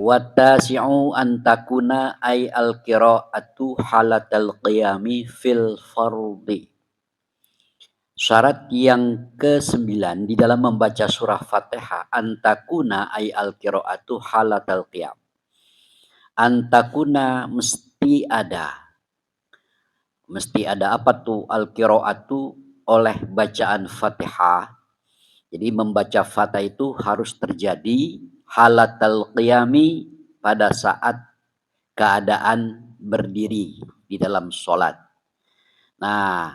Wattasi'u an takuna ay al-qira'atu halatal qiyami fil fardhi. Syarat yang ke-9 di dalam membaca surah Fatihah antakuna ay al-qira'atu halatal qiyam. Antakuna mesti ada apa tuh al-qira'atu oleh bacaan Fatihah. Jadi membaca Fatihah itu harus terjadi halatal qiyami pada saat keadaan berdiri di dalam sholat. Nah,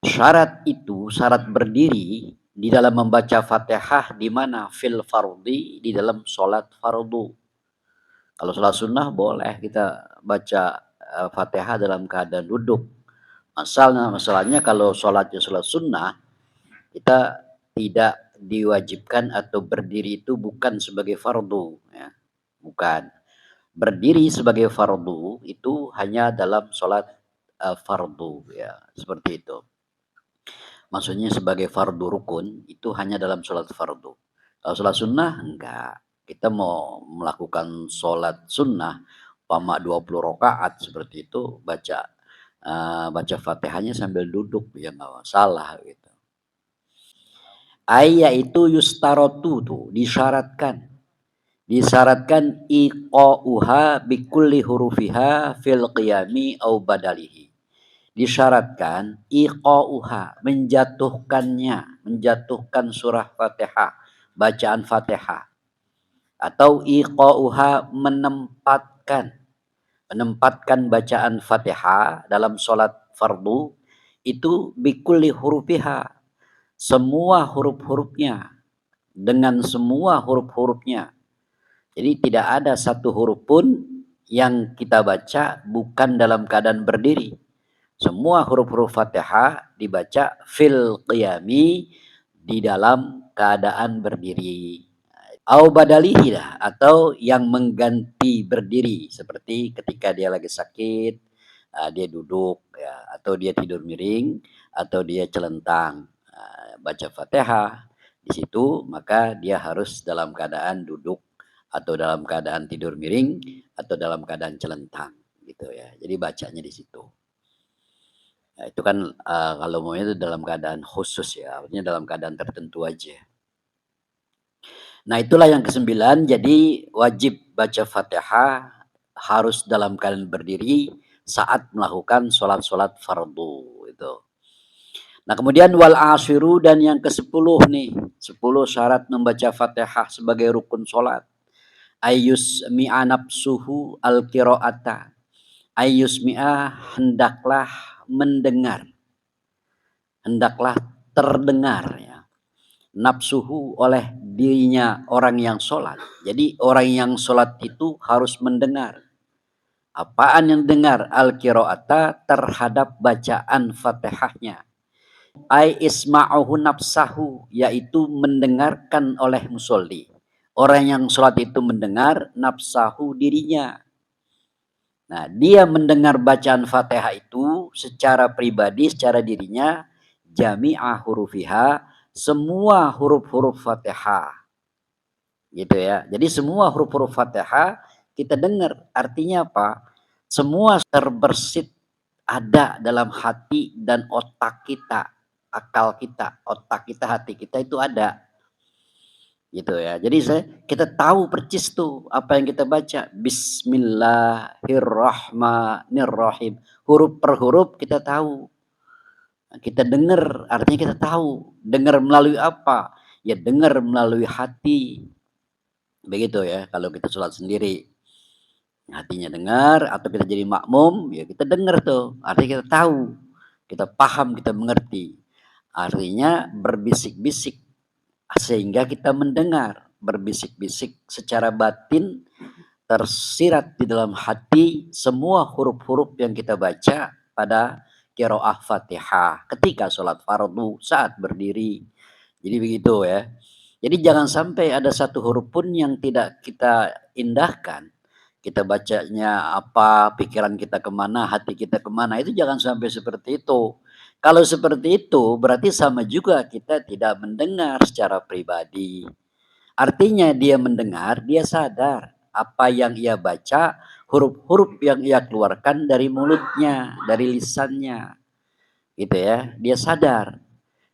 syarat berdiri di dalam membaca Fatihah di mana fil fardhi di dalam sholat fardu. Kalau sholat sunnah boleh kita baca Fatihah dalam keadaan duduk. Masalahnya kalau sholatnya sholat sunnah kita tidak diwajibkan atau berdiri itu bukan sebagai fardu, ya. Bukan. Berdiri sebagai fardu itu hanya dalam sholat fardu, ya, seperti itu. Maksudnya sebagai fardu rukun itu hanya dalam sholat fardu. Kalau sholat sunnah enggak. Kita mau melakukan sholat sunnah umpama 20 rakaat seperti itu baca Fatihahnya sambil duduk ya enggak masalah gitu. Yaitu yustarotu tuh disyaratkan iqa'uha bikulli hurufiha fil qiyami au badalihi. Disyaratkan iqa'uha menjatuhkan surah Fatihah, bacaan Fatihah, atau iqa'uha menempatkan bacaan Fatihah dalam sholat fardu itu bikulli hurufiha, semua huruf-hurufnya, dengan semua huruf-hurufnya. Jadi tidak ada satu huruf pun yang kita baca bukan dalam keadaan berdiri. Semua huruf-huruf Fatihah dibaca fil qiyami di dalam keadaan berdiri. Au badalihi atau yang mengganti berdiri seperti ketika dia lagi sakit, dia duduk ya, atau dia tidur miring atau dia celentang. Baca Fatihah di situ maka dia harus dalam keadaan duduk atau dalam keadaan tidur miring atau dalam keadaan celentang gitu ya. Jadi bacanya di situ. Nah, itu kan kalau mau itu dalam keadaan khusus ya, artinya dalam keadaan tertentu aja. Nah, itulah yang ke-9, jadi wajib baca Fatihah harus dalam keadaan berdiri saat melakukan sholat-sholat fardu itu. Nah, kemudian wal ashiru dan yang ke-10 nih, 10 syarat membaca Fatihah sebagai rukun sholat. Ayyus mi'a nafsuhu al-qira'ata. Ayyus mi'a hendaklah mendengar. Hendaklah terdengar ya. Nafsuhu oleh dirinya orang yang sholat. Jadi orang yang sholat itu harus mendengar. Apaan yang dengar? Al-qira'ata terhadap bacaan Fatihahnya. Ai isma'uhu nafsahu, yaitu mendengarkan oleh musolli. Orang yang sholat itu mendengar nafsahu dirinya. Nah, dia mendengar bacaan Fatihah itu secara pribadi, secara dirinya, jami'ah hurufiha, semua huruf-huruf Fatihah. Gitu ya. Jadi semua huruf-huruf Fatihah kita dengar. Artinya apa? Semua terbersit ada dalam hati dan otak kita, akal kita, otak kita, hati kita itu ada. Gitu ya. Jadi kita tahu percis tuh apa yang kita baca. Bismillahirrahmanirrahim. Huruf per huruf kita tahu. Kita dengar, artinya kita tahu. Dengar melalui apa? Ya dengar melalui hati. Begitu ya, kalau kita sholat sendiri. Hatinya dengar, atau kita jadi makmum, ya kita dengar tuh. Artinya kita tahu. Kita paham, kita mengerti. Artinya berbisik-bisik. Sehingga kita mendengar, berbisik-bisik secara batin, tersirat di dalam hati semua huruf-huruf yang kita baca pada qiraah Fatihah ketika sholat fardu saat berdiri. Jadi begitu ya. Jadi jangan sampai ada satu huruf pun yang tidak kita indahkan. Kita bacanya apa, pikiran kita kemana, hati kita kemana, itu jangan sampai seperti itu. Kalau seperti itu berarti sama juga kita tidak mendengar secara pribadi. Artinya dia mendengar, dia sadar. apa yang ia baca, huruf-huruf yang ia keluarkan dari mulutnya, dari lisannya, gitu ya. Dia sadar.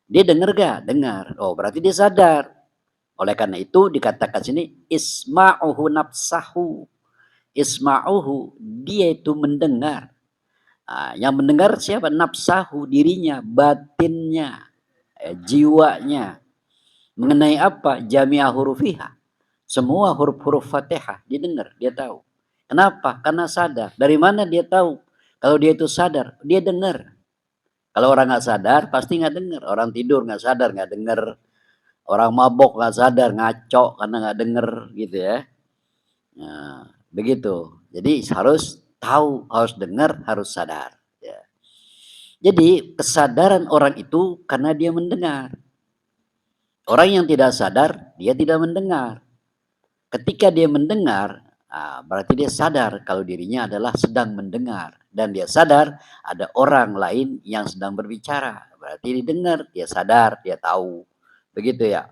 Dia dengar gak? Dengar. Oh, berarti dia sadar. Oleh karena itu dikatakan sini isma'uhu nafsahu. Isma'uhu, dia itu mendengar. Nah, yang mendengar siapa? Nafsahu, dirinya, batinnya, jiwanya. Mengenai apa? Jami'ah hurufiha. Semua huruf-huruf Fatihah didengar, dia tahu. Kenapa? Karena sadar. Dari mana dia tahu? Kalau dia itu sadar, dia dengar. Kalau orang nggak sadar, pasti nggak dengar. Orang tidur nggak sadar, nggak dengar. Orang mabok nggak sadar, ngaco karena nggak dengar, gitu ya. Nah, begitu. Jadi harus tahu, harus dengar, harus sadar. Ya. Jadi kesadaran orang itu karena dia mendengar. Orang yang tidak sadar, dia tidak mendengar. Ketika dia mendengar, berarti dia sadar kalau dirinya adalah sedang mendengar. Dan dia sadar ada orang lain yang sedang berbicara. Berarti didengar, dia sadar, dia tahu. Begitu ya.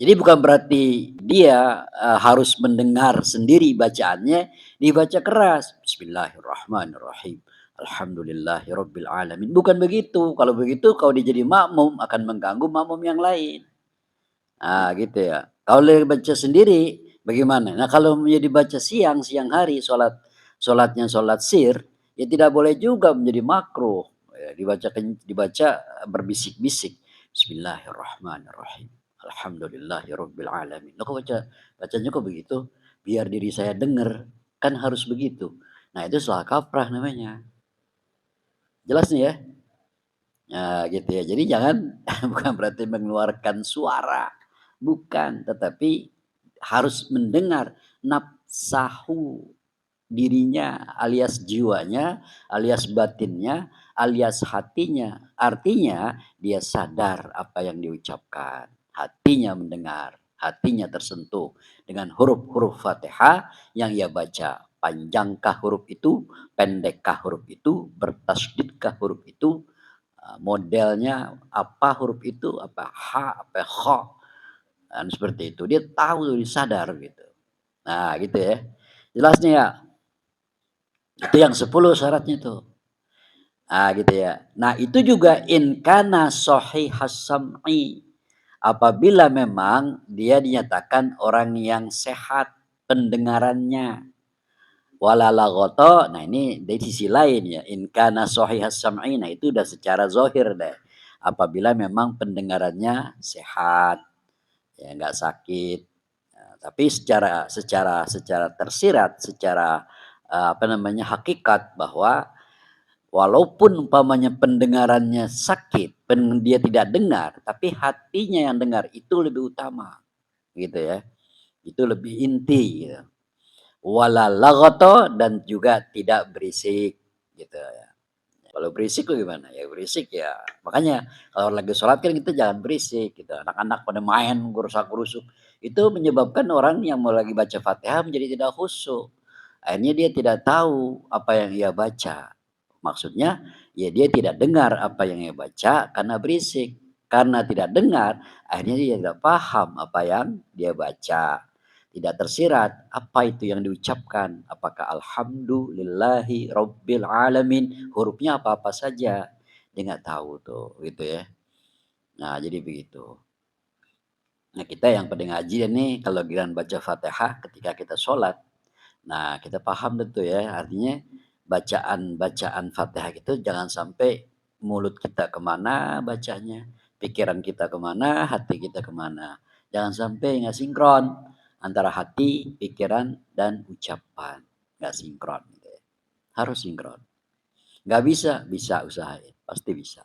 Jadi bukan berarti dia harus mendengar sendiri bacaannya, dibaca keras. Bismillahirrahmanirrahim. Alhamdulillahirabbil alamin. Bukan begitu. Kalau begitu kalau dia jadi makmum akan mengganggu makmum yang lain. Gitu ya. Kalau dia baca sendiri bagaimana? Nah, kalau menjadi baca siang, siang hari sholatnya sholat sir, ya tidak boleh juga menjadi makruh. Ya, dibaca berbisik-bisik. Bismillahirrahmanirrahim. Alhamdulillahirabbil alamin. Loh, kok bacanya kok begitu? Biar diri saya dengar, kan harus begitu. Nah, itu salah kaprah namanya. Jelas nih ya? Nah, gitu ya. Jadi jangan bukan berarti mengeluarkan suara, bukan, tetapi harus mendengar nafsahu, dirinya alias jiwanya, alias batinnya, alias hatinya. Artinya dia sadar apa yang diucapkan, hatinya mendengar, hatinya tersentuh dengan huruf-huruf Fatihah yang ia baca. Panjangkah huruf itu, pendekkah huruf itu, bertasdidkah huruf itu, modelnya apa huruf itu, apa ha, apa kha, dan seperti itu. Dia tahu, dia sadar gitu. Nah, gitu ya. Jelasnya ya. Itu yang 10 syaratnya tuh. Gitu ya. Nah, itu juga in kana sahihas sam'i. Apabila memang dia dinyatakan orang yang sehat pendengarannya. Wala laghato, nah ini dari sisi lain ya. In kana sahihas sam'i, nah itu udah secara zahir deh. Apabila memang pendengarannya sehat, ya nggak sakit. Nah, tapi secara tersirat, secara apa namanya, hakikat bahwa walaupun umpamanya pendengarannya sakit, dia tidak dengar, tapi hatinya yang dengar itu lebih utama, gitu ya. Itu lebih inti gitu. Wala laghato, dan juga tidak berisik gitu ya. Kalau berisik tuh gimana? Ya berisik ya. Makanya kalau lagi sholat kan kita jangan berisik gitu. Anak-anak pada main gerusak-gerusuk. Itu menyebabkan orang yang mau lagi baca Fatihah menjadi tidak khusyuk. Akhirnya dia tidak tahu apa yang ia baca. Maksudnya ya dia tidak dengar apa yang ia baca karena berisik. Karena tidak dengar, akhirnya dia tidak paham apa yang dia baca. Tidak tersirat apa itu yang diucapkan. Apakah alhamdulillahi rabbil alamin, hurufnya apa-apa saja. Dia nggak tahu tuh, gitu ya. Nah, jadi begitu. Nah, kita yang pada ngaji nih kalau giliran baca Fatihah ketika kita sholat, nah kita paham tuh ya, artinya bacaan-bacaan Fatihah itu jangan sampai mulut kita kemana bacanya, pikiran kita kemana, hati kita kemana. Jangan sampai nggak sinkron antara hati, pikiran, dan ucapan. Nggak sinkron gitu ya. Harus sinkron. Nggak bisa, bisa usahain. Pasti bisa.